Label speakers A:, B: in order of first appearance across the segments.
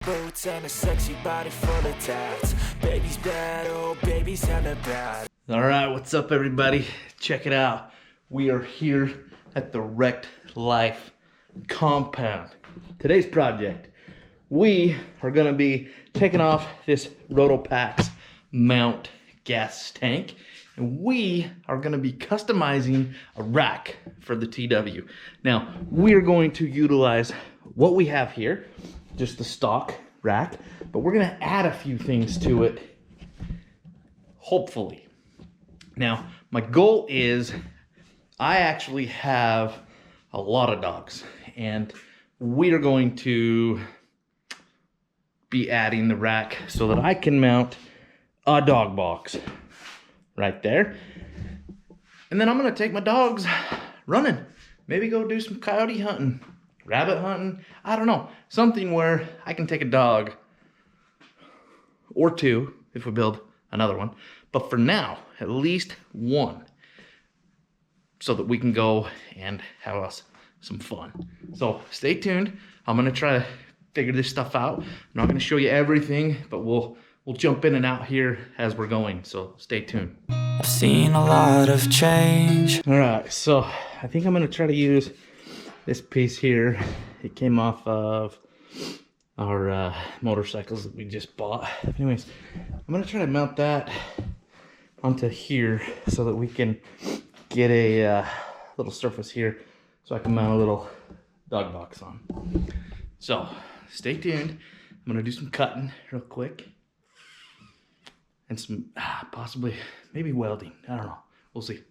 A: boots and a sexy body full of tats. Baby's bad, oh baby's hella bad.
B: All right, what's up everybody? Check it out. We are here at the Wrecked Life compound. Today's project, we are gonna be taking off this Rotopax mount gas tank, and we are gonna be customizing a rack for the TW. Now, we are going to utilize what we have here, just the stock rack, but we're gonna add a few things to it, hopefully. Now, my goal is, I actually have a lot of dogs, and we are going to be adding the rack so that I can mount a dog box right there. And then I'm gonna take my dogs running. Maybe go do some coyote hunting, rabbit hunting, I don't know. Something where I can take a dog, or two, if we build another one. But for now, at least one, so that we can go and have us some fun. So stay tuned. I'm gonna try to figure this stuff out. I'm not gonna show you everything, but we'll jump in and out here as we're going. So stay tuned.
A: I've seen a lot of change.
B: All right, so I think I'm gonna try to use this piece here. It came off of our motorcycles that we just bought. Anyways, I'm gonna try to mount that onto here so that we can get a little surface here so I can mount a little dog box on. So stay tuned. I'm gonna do some cutting real quick and some possibly maybe welding. I don't know, we'll see.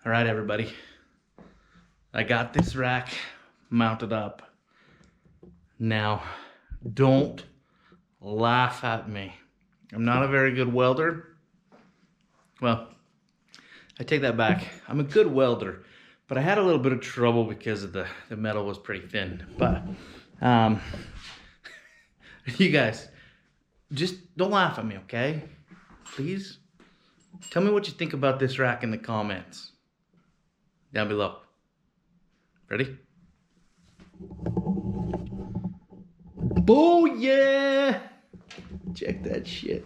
B: All right, everybody, I got this rack mounted up. Now, don't laugh at me. I'm not a very good welder. Well, I take that back. I'm a good welder, but I had a little bit of trouble because of the metal was pretty thin. But you guys, just don't laugh at me, okay? Please. Tell me what you think about this rack in the comments down below. Ready? Oh yeah! Check that shit.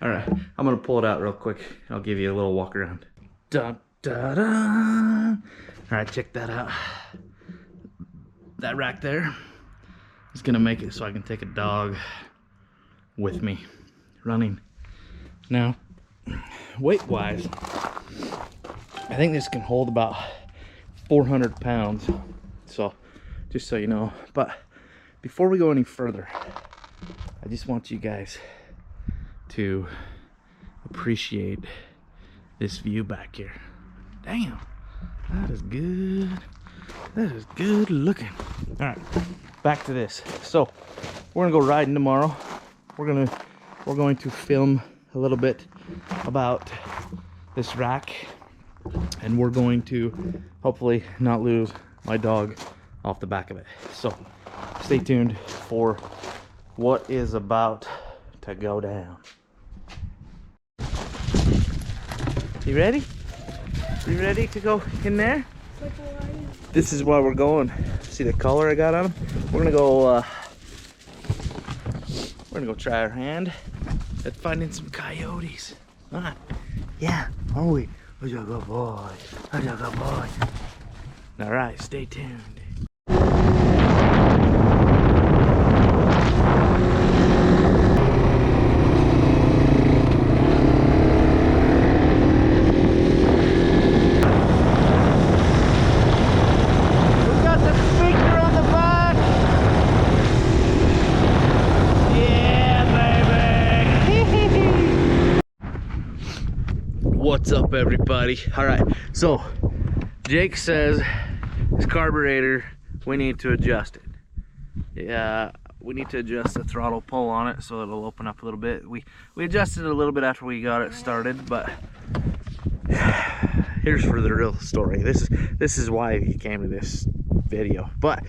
B: All right, I'm gonna pull it out real quick. I'll give you a little walk around. Dun, dun, dun. All right, check that out. That rack there is gonna make it so I can take a dog with me running. Now, weight-wise, I think this can hold about 400 pounds. So, just so you know. But before we go any further, I just want you guys to appreciate this view back here. Damn, that is good. That is good looking. All right, back to this. So we're gonna go riding tomorrow. We're going to film a little bit about this rack, and we're going to hopefully not lose my dog off the back of it. So stay tuned for what is about to go down. You ready? You ready to go in there? This is why we're going. See the collar I got on him? We're gonna go try our hand at finding some coyotes. Huh? Yeah, are we? Who's a good boy? Who's a good boy? All right, stay tuned. What's up everybody? All right, so Jake says this carburetor, we need to adjust it. Yeah, we need to adjust the throttle pull on it so it'll open up a little bit. We adjusted it a little bit after we got it started, but here's for the real story. This is why he came to this video. But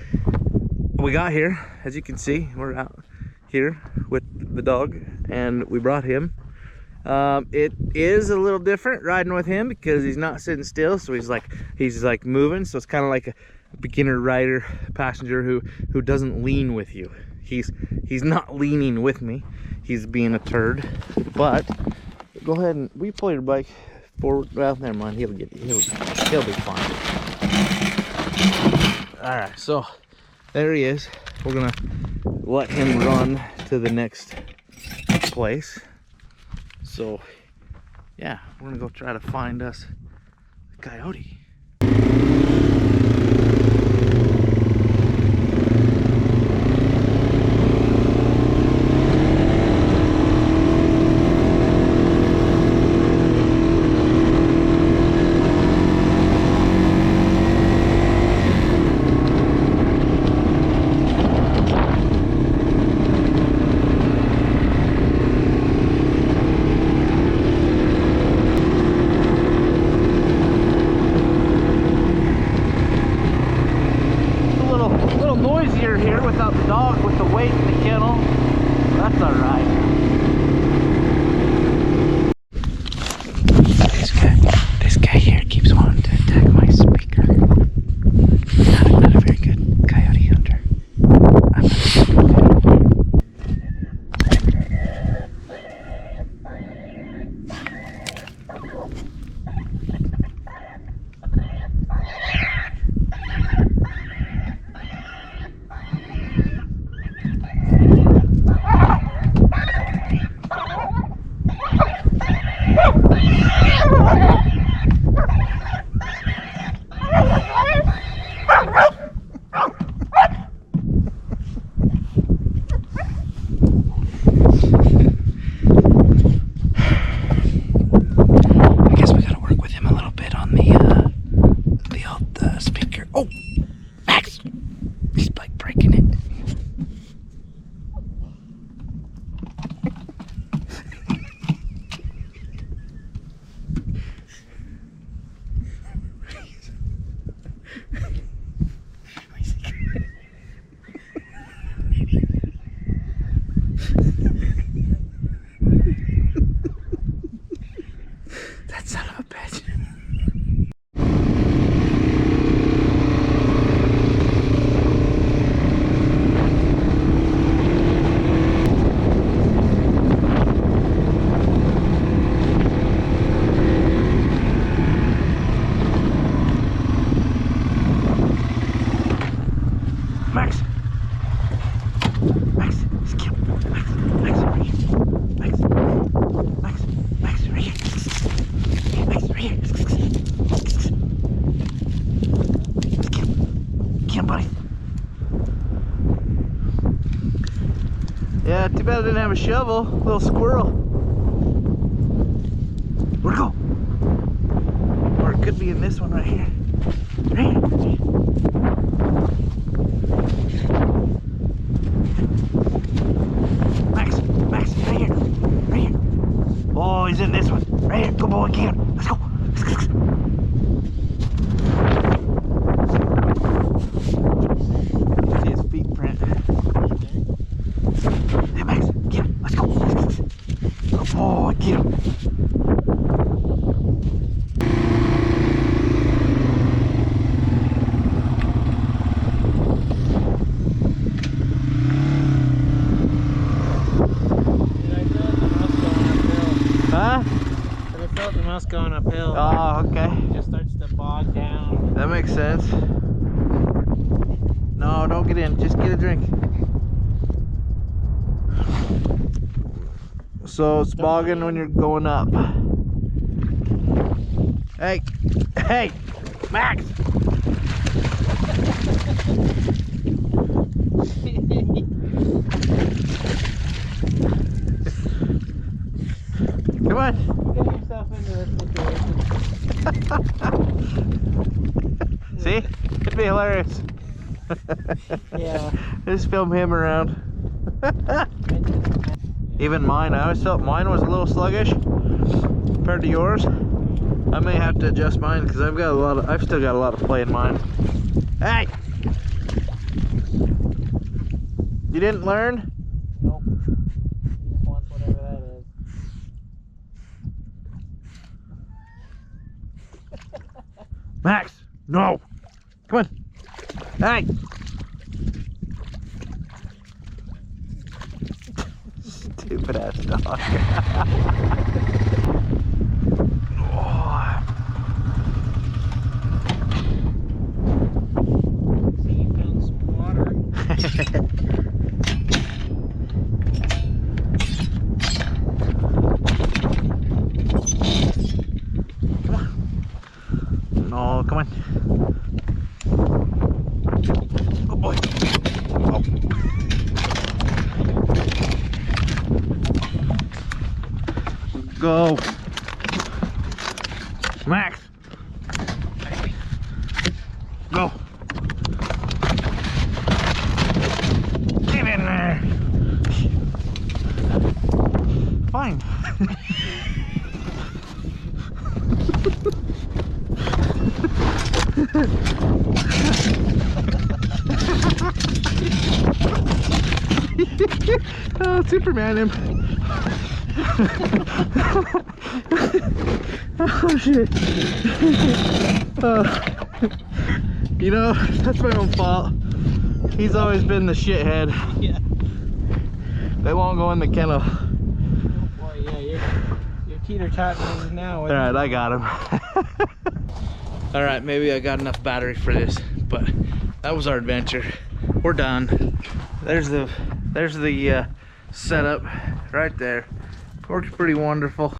B: we got here, as you can see, we're out here with the dog, and we brought him It is a little different riding with him because he's not sitting still, so he's like moving. So it's kind of like a beginner rider passenger who doesn't lean with you. He's not leaning with me. He's being a turd. But go ahead and we pull your bike forward. Well, never mind. He'll be fine. All right, so there he is. We're gonna let him run to the next place. So yeah, we're gonna go try to find us a coyote. Noisier here without the dog with the weight in the kennel. That's all right. This guy here keeps wanting to attack my speaker. Not a very good coyote hunter. I'm not a good coyote. That son of a bitch. Max! Max, he's killed. Max, right here. Max, right here. Max, right here. Let's kill him, buddy. Yeah, too bad I didn't have a shovel. Little squirrel. Where'd it go? Or it could be in this one right here. Right here. Max, right here. Right here. Oh, he's in this one. Right here. Go, boy, get him. Let's go. See his feet print. Hey, Max, get him. Let's go. Go, boy, get him. Huh?
C: But I felt the mouse going uphill.
B: Oh, okay.
C: It just starts to bog down.
B: That makes sense. No, don't get in. Just get a drink. So it's bogging when you're going up. Hey, Max! Come on.
C: Get yourself into this situation.
B: See? It'd be hilarious.
C: Yeah.
B: Just film him around. Even mine, I always felt mine was a little sluggish compared to yours. I may have to adjust mine because I've still got a lot of play in mine. Hey! You didn't learn?
C: Nope. Just wants whatever that is.
B: Max, no. Come on. Hey. Stupid ass dog.
C: See, you found some water.
B: No, come on. Oh boy. Oh. Go. Max. Go. Get in there. Fine. Oh, Superman him. Oh shit. You know, that's my own fault. He's always been the shithead.
C: Yeah.
B: They won't go in the kennel.
C: Oh boy, yeah, you're teeter-tottering now.
B: All right, I got him. All right, maybe I got enough battery for this, but that was our adventure. We're done. There's the setup right there. Works pretty wonderful.